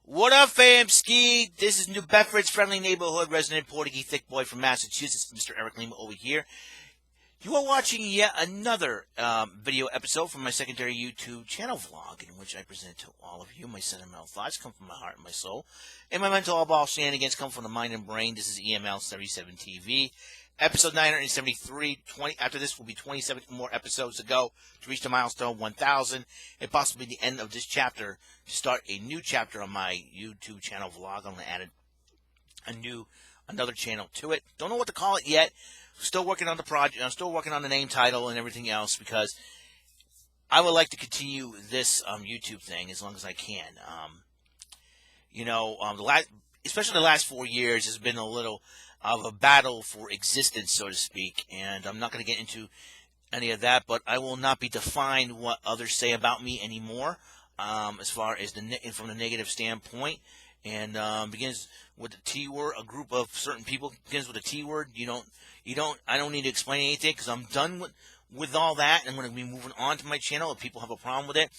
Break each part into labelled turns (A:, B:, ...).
A: What up, fam? Ski? This is New Bedford's friendly neighborhood resident Portuguese thick boy from Massachusetts, Mr. Eric Lima over here. You are watching yet another video episode from my secondary YouTube channel vlog, in which I present to all of you my sentimental thoughts come from my heart and my soul, and my mental all-ball shenanigans come from the mind and brain. This is EML77 TV. Episode 973, after this will be 27 more episodes to go to reach the milestone 1,000, and possibly the end of this chapter to start a new chapter on my YouTube channel vlog. I'm going to add another channel to it. Don't know what to call it yet. Still working on the project. I'm still working on the name, title, and everything else, because I would like to continue this YouTube thing as long as I can. Especially the last 4 years has been a little of a battle for existence, so to speak, and I'm not going to get into any of that, but I will not be defined what others say about me anymore, as far as from the negative standpoint, and begins with the T word. A group of certain people begins with a T word. I don't need to explain anything, because I'm done with all that, and I'm going to be moving on to my channel. If people have a problem with it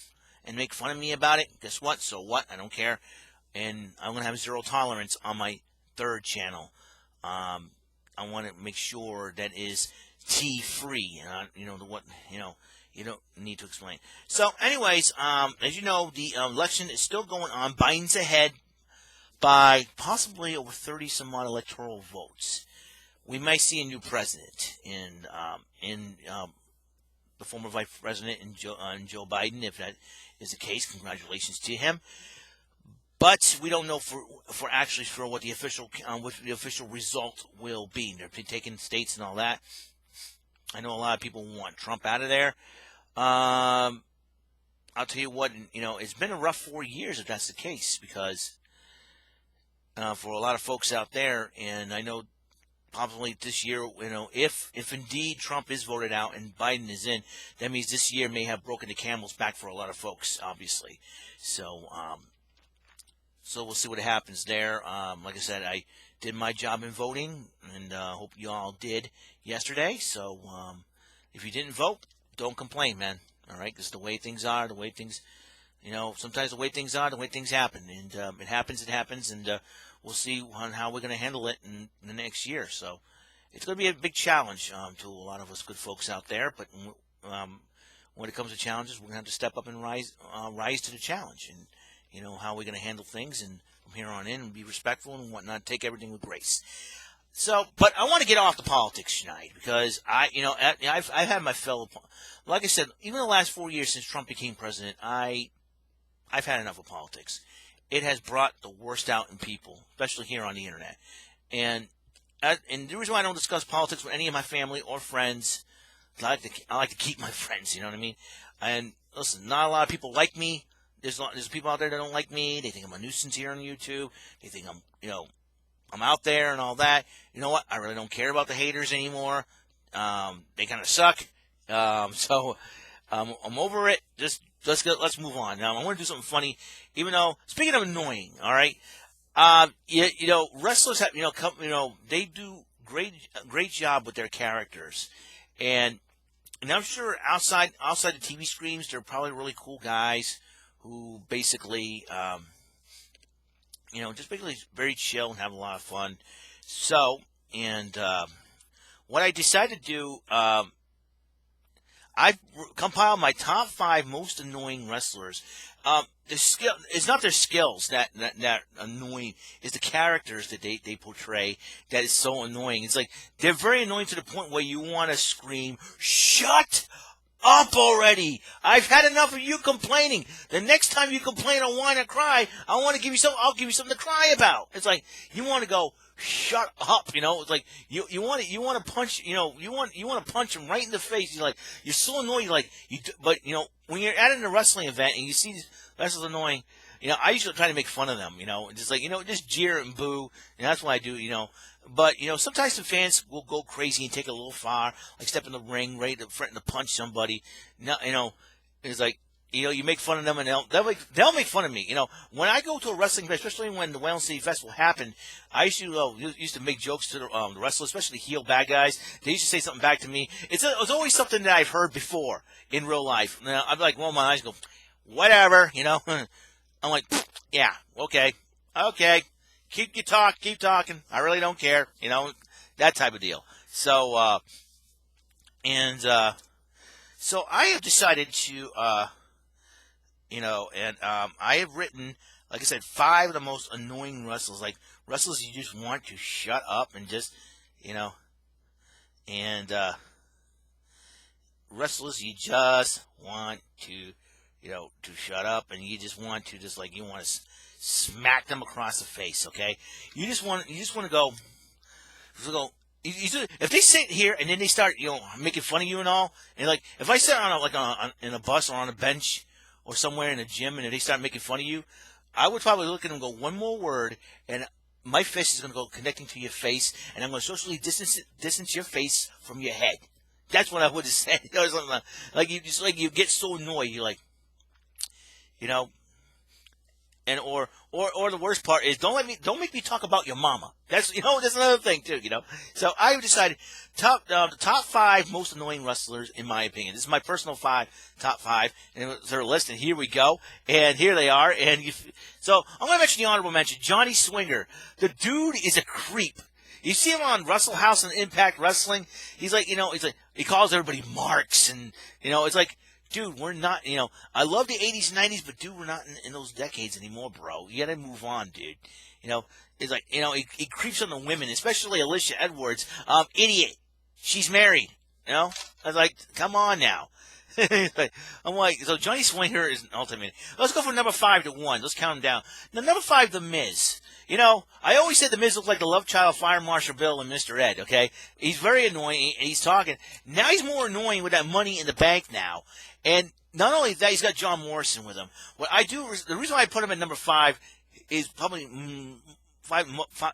A: and make fun of me about it, guess what? So what? I don't care, and I'm going to have zero tolerance on my third channel. I want to make sure that is T-free, and you don't need to explain. So, anyways, as you know, the election is still going on. Biden's ahead by possibly over 30 some odd electoral votes. We might see a new president in the former vice president in Joe Biden. If that is the case, congratulations to him. But we don't know for what the official result will be. They're taking states and all that. I know a lot of people want Trump out of there. I'll tell you what, it's been a rough 4 years if that's the case, because for a lot of folks out there, and I know probably this year, if indeed Trump is voted out and Biden is in, that means this year may have broken the camel's back for a lot of folks, obviously. So we'll see what happens there. Like I said, I did my job in voting, and hope you all did yesterday. So if you didn't vote, don't complain, man. All right, because the way things are, sometimes the way things are, the way things happen, and it happens, and we'll see how we're going to handle it in the next year. So it's going to be a big challenge to a lot of us good folks out there. But when it comes to challenges, we're going to have to step up and rise to the challenge, and how we're going to handle things, and from here on in, and be respectful and whatnot, take everything with grace. So, but I want to get off the politics tonight, because I've had my fellow, like I said, even the last 4 years since Trump became president, I've had enough of politics. It has brought the worst out in people, especially here on the internet. And the reason why I don't discuss politics with any of my family or friends, I like to keep my friends, you know what I mean? And listen, not a lot of people like me. There's people out there that don't like me. They think I'm a nuisance here on YouTube. They think I'm out there and all that. You know what? I really don't care about the haters anymore. They kind of suck. So I'm over it. Just let's move on. Now I want to do something funny. Even though, speaking of annoying, all right, wrestlers have they do great job with their characters, and I'm sure outside the TV screens, they're probably really cool guys who basically, just basically very chill and have a lot of fun. So, and what I decided to do, I've compiled my top 5 most annoying wrestlers. It's not their skills that annoying. It's the characters that they portray that is so annoying. It's like they're very annoying to the point where you want to scream, "Shut up already! I've had enough of you complaining. The next time you complain or whine or cry, I'll give you something to cry about." It's like you want to go, "Shut up!" It's like you want to punch. You want to punch him right in the face. You're so annoyed. But when you're at a wrestling event and you see these wrestlers annoying, I usually try to make fun of them. Just jeer and boo, and that's what I do. But, sometimes the fans will go crazy and take it a little far, like step in the ring, ready to threaten to punch somebody. It's like, you make fun of them, and they'll make fun of me. When I go to a wrestling event, especially when the WEML-TV festival happened, I used to make jokes to the wrestlers, especially heel bad guys. They used to say something back to me. It was always something that I've heard before in real life. Now, I'd be like, roll my eyes and go, whatever, I'm like, yeah, okay, keep talking. I really don't care, that type of deal. So, so I have decided to, I have written, like I said, 5 of the most annoying wrestlers, like wrestlers you just want to shut up and just, you know, and wrestlers you just want to shut up, and you just want to you want to smack them across the face. Okay, you just want to go. If they sit here and then they start making fun of you and all, and like if I sit in a bus or on a bench or somewhere in a gym, and if they start making fun of you, I would probably look at them and go one more word, and my fist is going to go connecting to your face, and I'm going to socially distance your face from your head. That's what I would have said. Something you get so annoyed, you're like, and or the worst part is don't make me talk about your mama. That's that's another thing too. So I decided the top 5 most annoying wrestlers in my opinion. This is my personal top 5, and it's their list. And here we go. And here they are. So I'm going to mention the honorable mention. Johnny Swinger. The dude is a creep. You see him on Wrestle House and Impact Wrestling. He's like, he calls everybody marks, and it's like, dude, we're not, I love the 80s and 90s, but dude, we're not in those decades anymore, bro. You gotta move on, dude. It's like, he creeps on the women, especially Alicia Edwards. Idiot. She's married. I was like, come on now. I'm like, so Johnny Swinger is an ultimate. Let's go from number 5 to 1. Let's count them down. Now, number 5, The Miz. I always said The Miz looked like the love child of Fire Marshal Bill and Mr. Ed, okay? He's very annoying, and he's talking. Now he's more annoying with that Money in the Bank now. And not only that, he's got John Morrison with him. The reason why I put him at number 5 is probably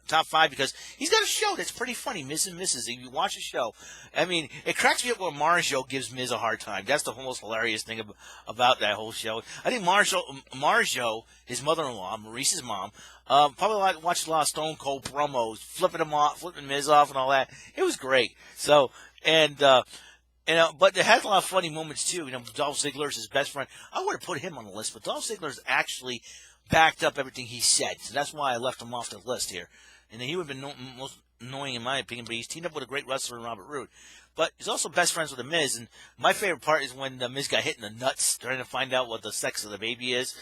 A: top 5 because he's got a show that's pretty funny, Miz and Mrs. If you watch the show, I mean, it cracks me up when Marjo gives Miz a hard time. That's the most hilarious thing about that whole show. I think Marjo, his mother-in-law, Maurice's mom, probably watched a lot of Stone Cold promos, flipping Miz off and all that. It was great. So, but it has a lot of funny moments too. Dolph Ziggler is his best friend. I would have put him on the list, but Dolph Ziggler's actually backed up everything he said, so that's why I left him off the list here. And he would have been most annoying in my opinion, but he's teamed up with a great wrestler in Robert Roode. But he's also best friends with The Miz, and my favorite part is when The Miz got hit in the nuts trying to find out what the sex of the baby is.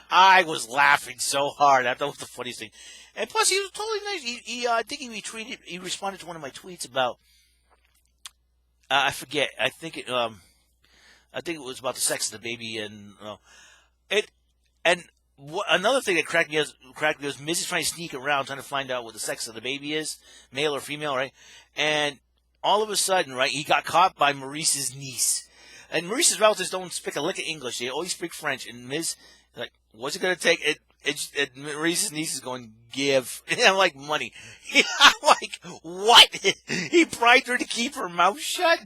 A: I was laughing so hard. That was the funniest thing. And plus, he was totally nice. I think he responded to one of my tweets about, I forget. I think it was about the sex of the baby, and another thing that cracked me was Miz is trying to sneak around, trying to find out what the sex of the baby is, male or female, right? And all of a sudden, right, he got caught by Maurice's niece. And Maurice's relatives don't speak a lick of English; they always speak French. And Miz, like, what's it going to take? Maurice's niece is going, give. And I'm like, money. I'm like, what? He bribed her to keep her mouth shut?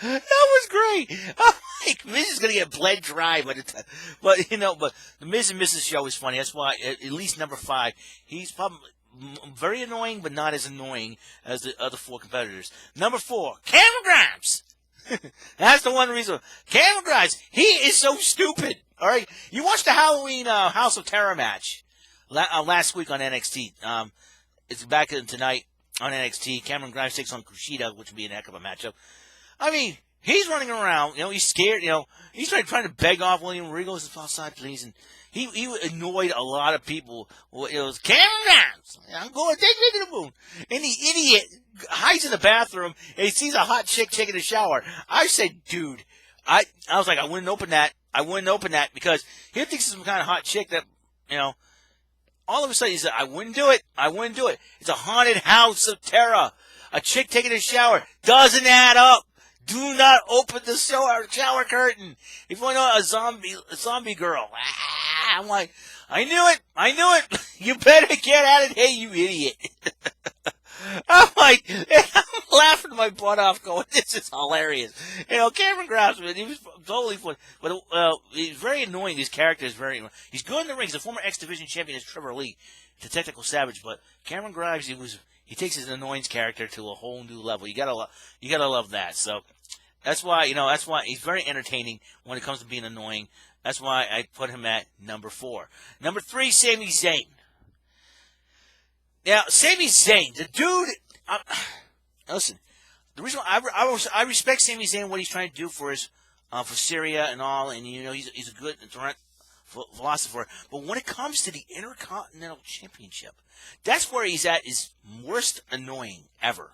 A: That was great. I'm like, Miz is going to get bled dry by the time. But the Miz and Mrs. show is funny. That's why, at least number 5, he's probably very annoying, but not as annoying as the other 4 competitors. Number 4, Cameron Grimes. That's the one reason. Cameron Grimes, he is so stupid. All right, you watched the Halloween House of Terror match last week on NXT. It's back tonight on NXT. Cameron Grimes takes on Kushida, which would be a heck of a matchup. I mean, he's running around. He's scared. He's trying to beg off William Regal to step outside, please. And he annoyed a lot of people. It was Cameron Grimes. I'm going to take me to the moon. And the idiot hides in the bathroom and he sees a hot chick taking a shower. I said, dude, I was like, I wouldn't open that. Because he thinks it's some kind of hot chick that, all of a sudden he said, I wouldn't do it. It's a haunted house of terror. A chick taking a shower doesn't add up. Do not open the shower curtain. If you want to know a zombie girl. I'm like, I knew it. You better get at it. Hey, you idiot. I'm like, I'm laughing my butt off going, this is hilarious. Cameron Grimes, he was totally fun. But he's very annoying. His character is very annoying. He's good in the ring. He's a former X Division champion as Trevor Lee, the technical savage. But Cameron Grimes, he takes his annoyance character to a whole new level. You gotta love that. So that's why he's very entertaining when it comes to being annoying. That's why I put him at number 4. Number 3, Sami Zayn. Now, Sami Zayn, the dude, listen, the reason I respect Sami Zayn, what he's trying to do for his for Syria and all, and he's a good philosopher. But when it comes to the Intercontinental Championship, that's where he's at his worst annoying ever.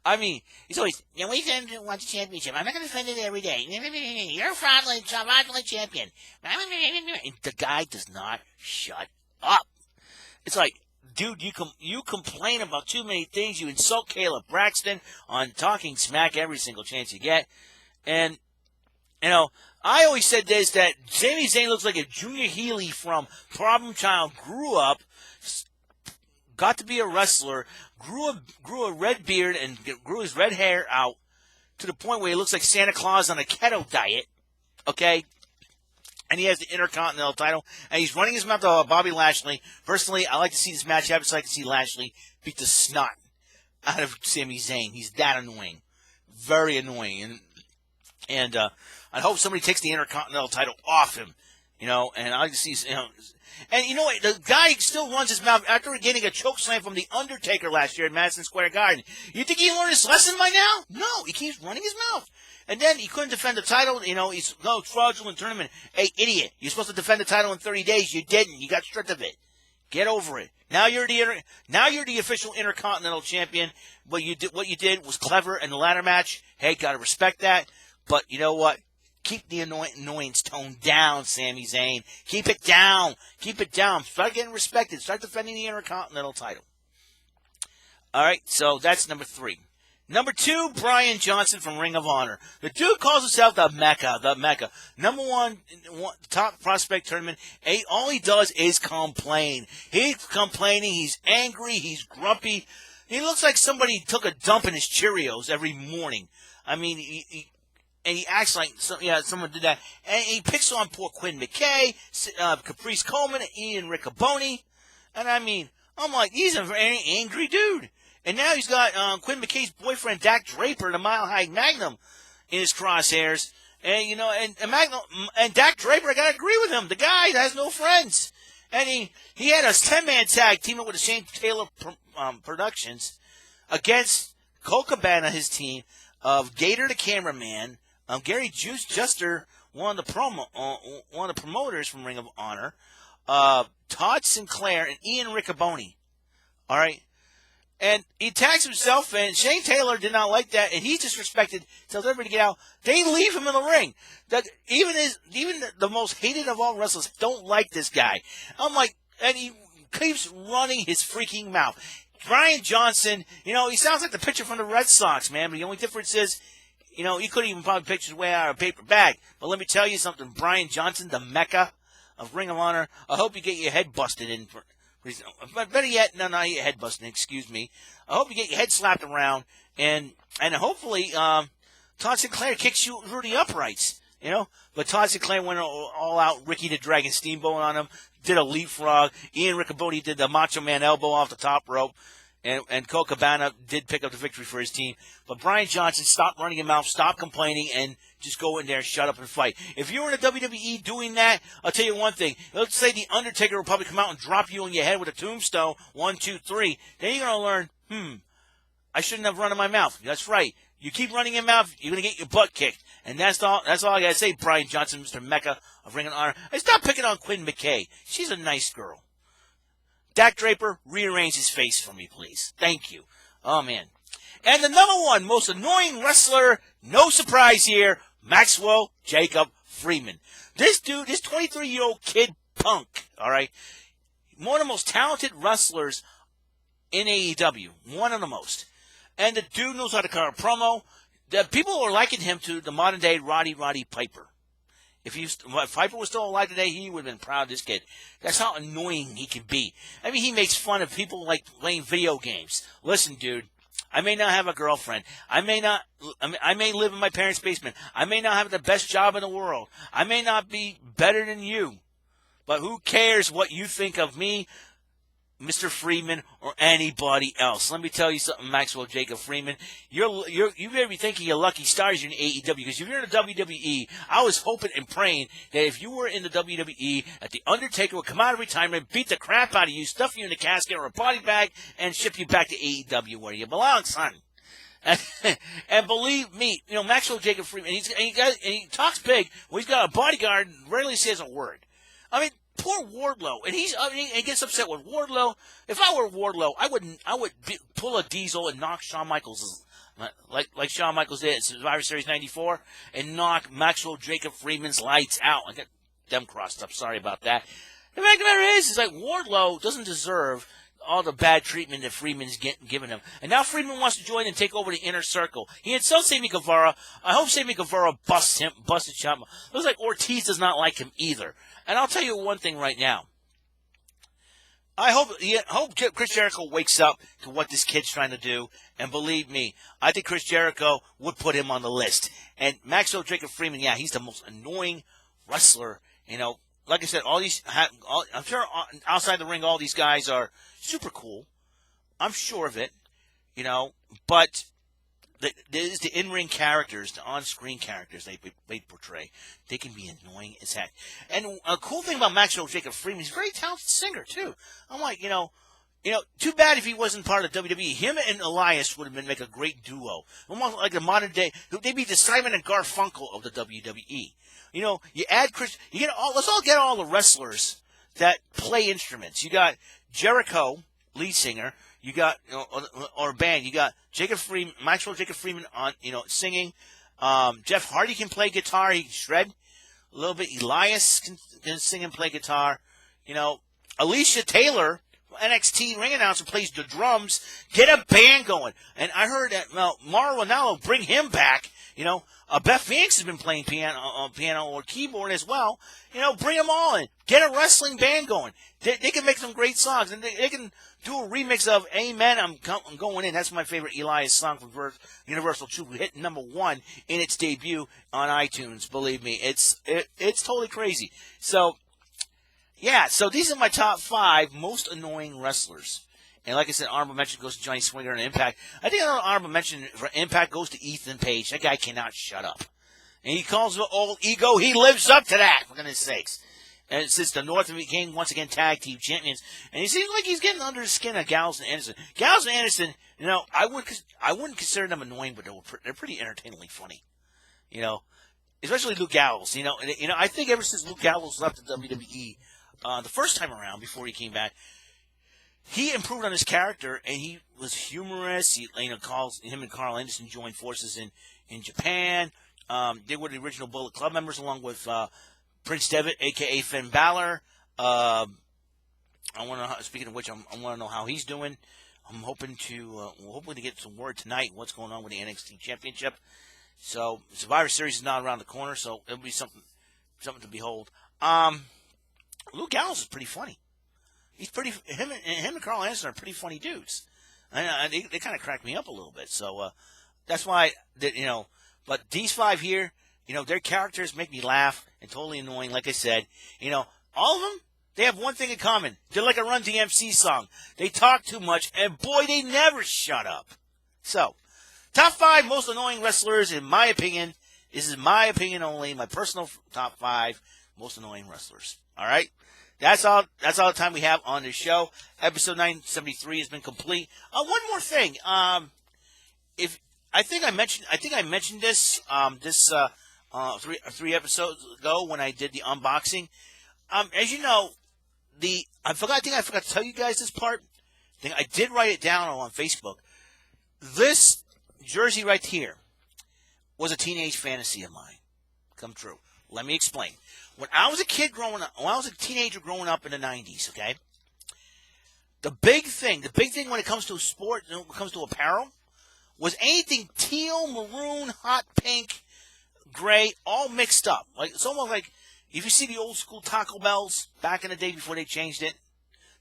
A: I mean, he's always, we didn't want the championship. I'm not going to defend it every day. You're a fraudulent champion. And the guy does not shut up. It's like, dude, you complain about too many things. You insult Caleb Braxton on talking smack every single chance you get. And, I always said this, that Sami Zayn looks like a Junior Healy from Problem Child, grew up, got to be a wrestler, grew a red beard and grew his red hair out to the point where he looks like Santa Claus on a keto diet, okay? And he has the Intercontinental title, and he's running his mouth to Bobby Lashley. Personally, I like to see this match happen, so I like to see Lashley beat the snot out of Sami Zayn. He's that annoying. Very annoying. And I hope somebody takes the Intercontinental title off him, and I like to see, and you know what? The guy still runs his mouth after getting a choke slam from The Undertaker last year at Madison Square Garden. You think he learned his lesson by now? No, he keeps running his mouth. And then he couldn't defend the title. He's fraudulent tournament. Hey, idiot! You're supposed to defend the title in 30 days. You didn't. You got stripped of it. Get over it. Now you're the official Intercontinental Champion. What you did was clever in the ladder match. Hey, gotta respect that. But you know what? Keep the annoyance tone down, Sami Zayn. Keep it down. Keep it down. Start getting respected. Start defending the Intercontinental title. All right, so that's number 3. Number 2, Brian Johnson from Ring of Honor. The dude calls himself the Mecca. Number 1 top prospect tournament. All he does is complain. He's complaining. He's angry. He's grumpy. He looks like somebody took a dump in his Cheerios every morning. I mean, he acts like someone did that. And he picks on poor Quinn McKay, Caprice Coleman, and Ian Riccoboni. And I mean, I'm like, he's a very angry dude. And now he's got Quinn McKay's boyfriend, Dak Draper, the Mile High Magnum, in his crosshairs. And, and Dak Draper, I got to agree with him. The guy has no friends. And he had a 10-man tag team up with the Shane Taylor Productions against Colt Cabana, his team, of Gator the Cameraman, Gary Juster, one of the promoters from Ring of Honor, Todd Sinclair, and Ian Riccoboni. All right? And he tags himself, and Shane Taylor did not like that, and he disrespected, tells everybody to get out. They leave him in the ring. Even the most hated of all wrestlers don't like this guy. I'm like, and he keeps running his freaking mouth. Brian Johnson, he sounds like the pitcher from the Red Sox, man, but the only difference is, he couldn't even probably pitch his way out of a paper bag. But let me tell you something, Brian Johnson, the Mecca of Ring of Honor, I hope you get your head busted in for... But better yet, not your head busting, excuse me. I hope you get your head slapped around, and hopefully Todd Sinclair kicks you through the uprights, But Todd Sinclair went all out, Ricky the Dragon Steamboat on him, did a leapfrog. Ian Riccoboni did the Macho Man elbow off the top rope, and Colt Cabana did pick up the victory for his team. But Brian Johnson, stop running your mouth, stop complaining, and just go in there and shut up and fight. If you were in the WWE doing that, I'll tell you one thing. Let's say the Undertaker will probably come out and drop you on your head with a tombstone, 1, 2, 3. Then you're going to learn, I shouldn't have run in my mouth. That's right. You keep running your mouth, you're going to get your butt kicked. And that's all I got to say, Brian Johnson, Mr. Mecca of Ring of Honor. And stop picking on Quinn McKay. She's a nice girl. Dak Draper, rearrange his face for me, please. Thank you. Oh, man. And the number 1 most annoying wrestler, no surprise here, Maxwell Jacob Freeman. This dude, this 23-year-old kid punk, all right, one of the most talented wrestlers in AEW, one of the most. And the dude knows how to cut a promo. The people are liking him to the modern-day Roddy Piper. If Piper was still alive today, he would have been proud of this kid. That's how annoying he can be. I mean, he makes fun of people like playing video games. Listen, dude, I may not have a girlfriend. I may live in my parents' basement. I may not have the best job in the world. I may not be better than you. But who cares what you think of me? Mr. Freeman or anybody else. Let me tell you something, Maxwell Jacob Freeman. You better be thinking you're lucky stars in AEW, because if you're in the WWE, I was hoping and praying that if you were in the WWE, that the Undertaker would come out of retirement, beat the crap out of you, stuff you in a casket or a body bag, and ship you back to AEW where you belong, son. And believe me, Maxwell Jacob Freeman, he talks big. Well, he's got a bodyguard, rarely says a word. I mean, poor Wardlow, and he gets upset with Wardlow. If I were Wardlow, I would pull a Diesel and knock Shawn Michaels, like Shawn Michaels did at Survivor Series '94, and knock Maxwell Jacob Freeman's lights out. I got them crossed up. Sorry about that. The fact of the matter is like Wardlow doesn't deserve all the bad treatment that Freeman's giving him. And now Freeman wants to join and take over the Inner Circle. He insults Sammy Guevara. I hope Sammy Guevara busts his chop. Looks like Ortiz does not like him either. And I'll tell you one thing right now. I hope Chris Jericho wakes up to what this kid's trying to do. And believe me, I think Chris Jericho would put him on the list. And Maxwell Jacob Freeman, yeah, he's the most annoying wrestler. Like I said, I'm sure outside the ring, all these guys are super cool. I'm sure of it, but there's the in-ring characters, the on-screen characters they portray. They can be annoying as heck. And a cool thing about Maxwell Jacob Freeman, he's a very talented singer, too. I'm like, too bad if he wasn't part of WWE. Him and Elias would have make a great duo. Almost like the modern day, they'd be the Simon and Garfunkel of the WWE. You add Chris, let's all get all the wrestlers that play instruments. You got Jericho, lead singer. You got, or a band. You got Maxwell Jacob Freeman on, singing. Jeff Hardy can play guitar. He can shred a little bit. Elias can sing and play guitar. Alicia Taylor, NXT ring announcer, plays the drums. Get a band going. And I heard that, Mauro Ranallo, bring him back. Beth Phoenix has been playing piano or keyboard as well. Bring them all in. Get a wrestling band going. They can make some great songs, and they can do a remix of Amen, I'm Going In. That's my favorite Elias song from Universal Truth. We hit #1 in its debut on iTunes. Believe me, it's totally crazy. So, yeah, so these are my top 5 most annoying wrestlers. And like I said, honorable mention goes to Johnny Swinger and Impact. I think another honorable mention for Impact goes to Ethan Page. That guy cannot shut up. And he calls it all ego. He lives up to that, for goodness sakes. And since the North became, once again, tag team champions. And he seems like he's getting under the skin of Gallows and Anderson. Gallows and Anderson, I wouldn't consider them annoying, but they're pretty entertainingly funny. Especially Luke Gallows. I think ever since Luke Gallows left the WWE the first time around, before he came back, he improved on his character, and he was humorous. Him and Carl Anderson joined forces in Japan. They were the original Bullet Club members, along with Prince Devitt, a.k.a. Finn Balor. Speaking of which, I want to know how he's doing. I'm hoping to get some word tonight what's going on with the NXT Championship. So Survivor Series is not around the corner, so it'll be something to behold. Luke Gallows is pretty funny. He's him and Carl Anderson are pretty funny dudes. They kind of crack me up a little bit. So that's why But these 5 here, their characters make me laugh and totally annoying. Like I said, all of them, they have one thing in common. They're like a Run DMC song. They talk too much, and boy, they never shut up. So, top 5 most annoying wrestlers, in my opinion. This is my opinion only. My personal top 5 most annoying wrestlers. All right. That's all the time we have on this show. Episode 973 has been complete. One more thing. I think I mentioned this 3 episodes ago when I did the unboxing. As you know, I forgot to tell you guys this part. I did write it down on Facebook. This jersey right here was a teenage fantasy of mine. Come true. Let me explain. When I was a teenager growing up in the 90s, okay, the big thing when it comes to sport, when it comes to apparel, was anything teal, maroon, hot pink, gray, all mixed up. Like, it's almost like if you see the old school Taco Bells back in the day before they changed it,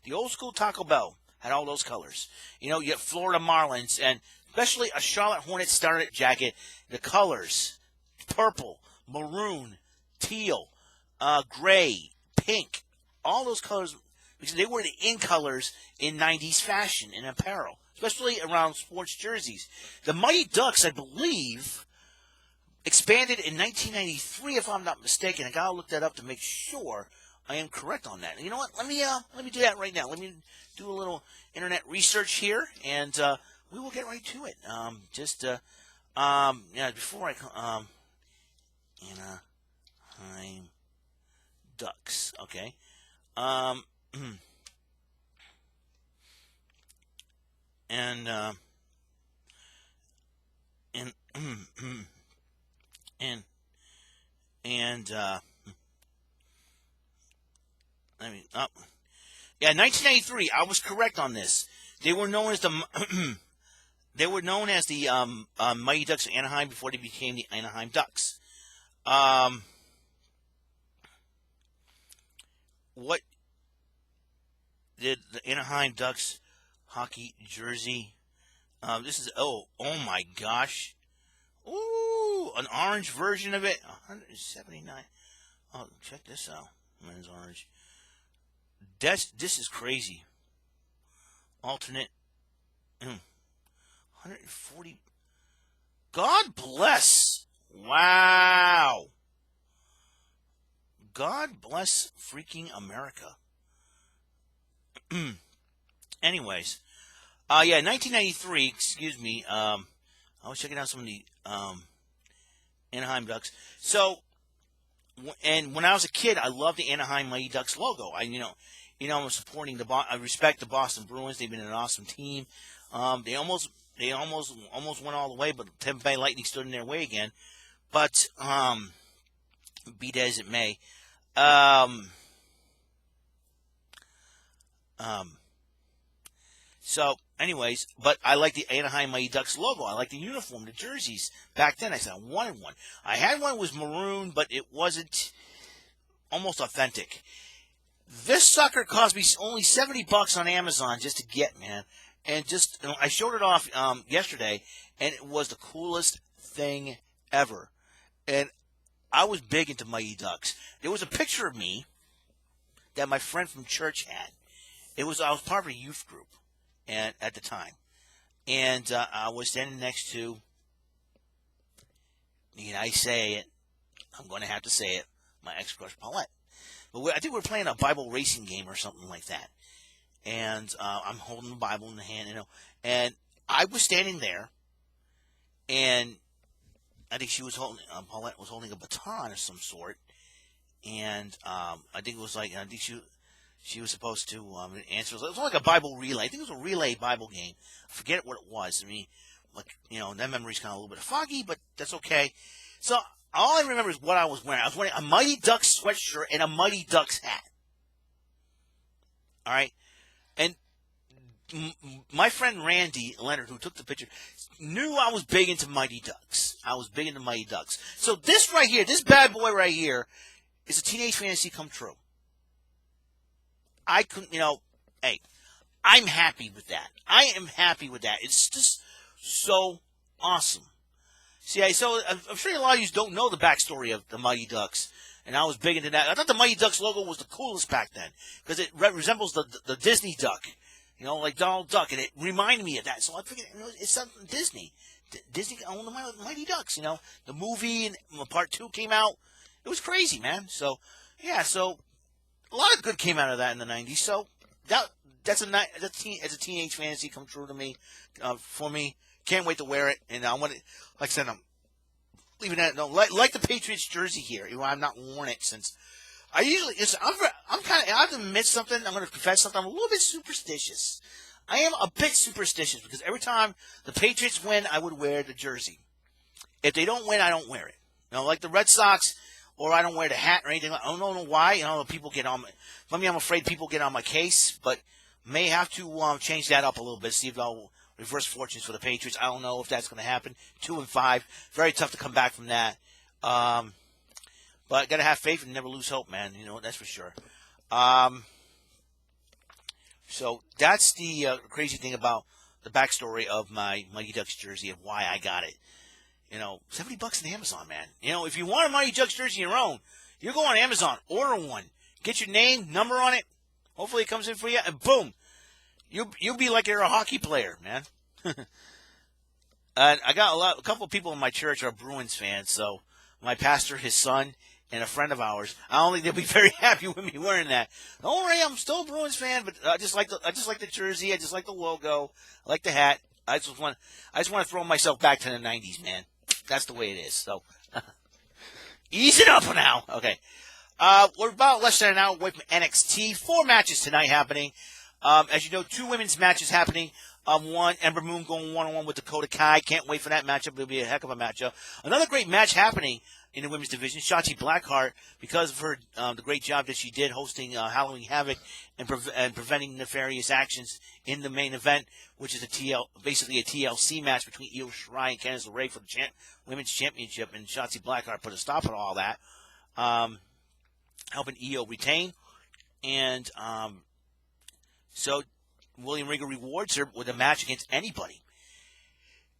A: the old school Taco Bell had all those colors. You get Florida Marlins, and especially a Charlotte Hornets starter jacket, the colors, purple, maroon, teal, gray, pink, all those colors because they were the in colors in 90s fashion and apparel, especially around sports jerseys. The Mighty Ducks, I believe, expanded in 1993, if I'm not mistaken. I gotta look that up to make sure I am correct on that. And you know what? Let me do that right now. Let me do a little internet research here, and we will get right to it. Before I Anaheim Ducks. Okay. And and I mean, yeah, 1993. I was correct on this. They were known as the Mighty Ducks of Anaheim before they became the Anaheim Ducks. What did the Anaheim Ducks hockey jersey? This is oh my gosh. Ooh, an orange version of it. 179. Oh, check this out. Men's orange. This is crazy. Alternate. 140. God bless. Wow. God bless freaking America. Anyways. 1993, excuse me. I was checking out some of the Anaheim Ducks. So, and when I was a kid, I loved the Anaheim Mighty Ducks logo. I'm supporting I respect the Boston Bruins. They've been an awesome team. They almost went all the way, but Tampa Bay Lightning stood in their way again. But be that as it may, so anyways, but I like the Anaheim Mighty Ducks logo. I like the uniform, the jerseys. Back then, I said I wanted one. I had one that was maroon, but it wasn't almost authentic. This sucker cost me only $70 on Amazon just to get, man. And I showed it off yesterday, and it was the coolest thing ever. And I was big into Mighty Ducks. There was a picture of me that my friend from church had. I was part of a youth group, and at the time, and I was standing next to. I say it. I'm going to have to say it. My ex-crush Paulette. But I think we were playing a Bible racing game or something like that. And I'm holding the Bible in the hand, and I was standing there, and I think she was Paulette was holding a baton of some sort, and I think it was like, she was supposed to answer. It was like a Bible relay. I think it was a relay Bible game. I forget what it was. I mean, that memory's kind of a little bit foggy, but that's okay. So all I remember is what I was wearing. I was wearing a Mighty Ducks sweatshirt and a Mighty Ducks hat. All right. And my friend Randy Leonard, who took the picture, knew I was big into Mighty Ducks. So this right here, this bad boy right here, is a teenage fantasy come true. I couldn't, hey, I'm happy with that. I am happy with that. It's just so awesome. See, so I'm sure a lot of you don't know the backstory of the Mighty Ducks. And I was big into that. I thought the Mighty Ducks logo was the coolest back then because it resembles the Disney duck, like Donald Duck, and it reminded me of that. So I figured it's something Disney. Disney owned the Mighty Ducks. The movie and part 2 came out. It was crazy, man. So yeah, so a lot of good came out of that in the 90s. So that's a teenage fantasy come true to me. For me, can't wait to wear it. And I want it. Like I said, I'm leaving that. No, like the Patriots jersey here. I've not worn it since. I'm kind of. I have to admit something. I'm going to confess something. I'm a little bit superstitious. I am a bit superstitious because every time the Patriots win, I would wear the jersey. If they don't win, I don't wear it. Like the Red Sox, or I don't wear the hat or anything. I don't know why. People get on. I'm afraid people get on my case, but may have to change that up a little bit. See if I'll reverse fortunes for the Patriots. I don't know if that's going to happen. 2-5, very tough to come back from that. But got to have faith and never lose hope, man. That's for sure. So that's the crazy thing about the backstory of my Mighty Ducks jersey of why I got it. $70 on Amazon, man. If you want a Mighty Ducks jersey of your own, you go on Amazon, order one, get your name, number on it, Hopefully it comes in for you, and boom, you'll be like you're a hockey player, man. And I got a couple of people in my church are Bruins fans, so my pastor, his son, and a friend of ours, I don't think they'll be very happy with me wearing that. Don't worry, I'm still a Bruins fan, but I just like the jersey, I just like the logo, I like the hat. I just want to throw myself back to the '90s, man. That's the way it is. So ease it up now. Okay. We're about less than an hour away from NXT. 4 matches tonight happening. As you know, 2 women's matches happening. One, Ember Moon going one-on-one with Dakota Kai. Can't wait for that matchup. It'll be a heck of a matchup. Another great match happening in the women's division. Shotzi Blackheart, because of her the great job that she did hosting Halloween Havoc and preventing nefarious actions in the main event, which is basically a TLC match between Io Shirai and Candice LeRae for the women's championship. And Shotzi Blackheart put a stop to all that, helping Io retain. And so William Regal rewards her with a match against anybody.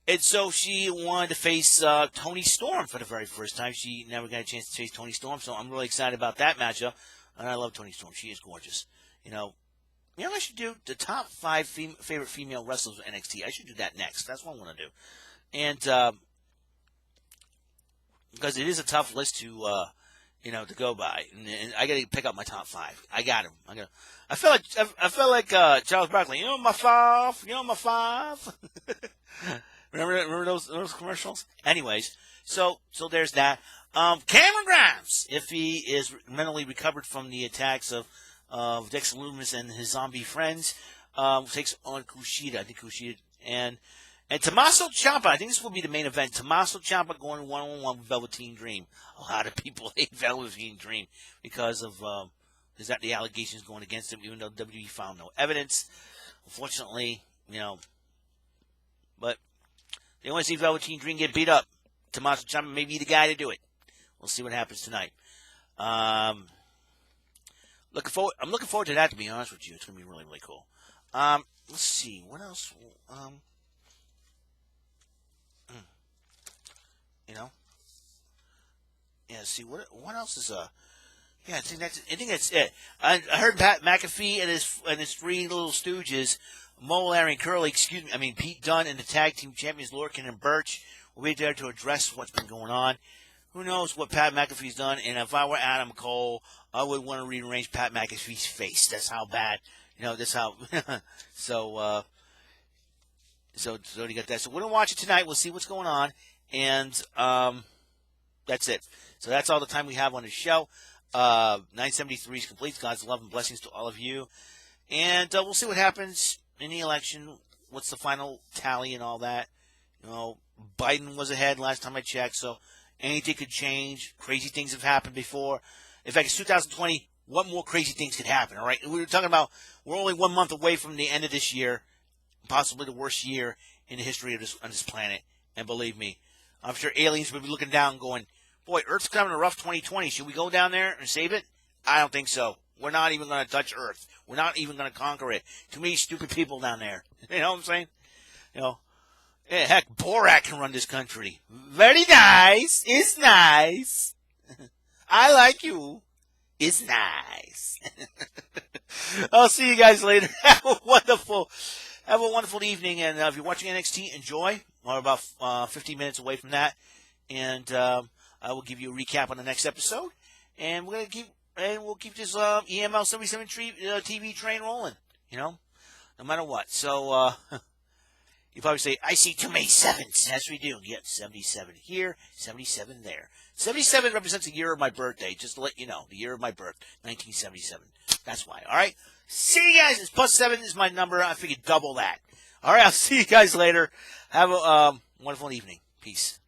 A: And so she wanted to face Toni Storm for the very first time. She never got a chance to face Toni Storm, so I'm really excited about that matchup. And I love Toni Storm. She is gorgeous. You know what I should do? The top 5 favorite female wrestlers of NXT. I should do that next. That's what I want to do. And because it is a tough list to go by, and I got to pick up my top 5. I got them. I felt like Charles Barkley. You know my 5. You know my 5. Remember those commercials? Anyways, so there's that. Cameron Grimes, if he is mentally recovered from the attacks of Dexter Lumis and his zombie friends, takes on Kushida. I think Kushida and Tommaso Ciampa. I think this will be the main event. Tommaso Ciampa going one-on-one with Velveteen Dream. A lot of people hate Velveteen Dream because of the allegations going against him, even though WWE found no evidence. Unfortunately, but they want to see Velveteen Dream get beat up. Tommaso Ciampa may be the guy to do it. We'll see what happens tonight. I'm looking forward to that, to be honest with you. It's going to be really, really cool. Let's see. What else? Yeah, see, what else is, yeah, I think that's it. I heard Pat McAfee and his 3 little stooges, Mo, Larry, and Curly, Pete Dunne and the tag team champions Lorcan and Birch will be there to address what's been going on. Who knows what Pat McAfee's done? And if I were Adam Cole, I would want to rearrange Pat McAfee's face. That's how bad, that's how. So you got that. So we're gonna watch it tonight. We'll see what's going on, and that's it. So that's all the time we have on the show. 973 is complete. God's love and blessings to all of you. And we'll see what happens in the election. What's the final tally and all that. Biden was ahead last time I checked, so anything could change. Crazy things have happened before. In fact, it's 2020. What more crazy things could happen, all right? We were talking about we're only 1 month away from the end of this year, possibly the worst year in the history of on this planet. And believe me, I'm sure aliens will be looking down and going, boy, Earth's having a rough 2020. Should we go down there and save it? I don't think so. We're not even going to touch Earth. We're not even going to conquer it. Too many stupid people down there. You know what I'm saying? Yeah, heck, Borat can run this country. Very nice. It's nice. I like you. It's nice. I'll see you guys later. Have a wonderful evening. And if you're watching NXT, enjoy. We're about 15 minutes away from that. And I will give you a recap on the next episode. And we'll keep this EML77 TV train rolling, no matter what. So, you probably say, I see too many 7s. Yes, we do. Yep, 77 here, 77 there. 77 represents the year of my birthday, just to let you know. The year of my birth, 1977. That's why, all right? See you guys. It's +7 is my number. I figured double that. All right, I'll see you guys later. Have a wonderful evening. Peace.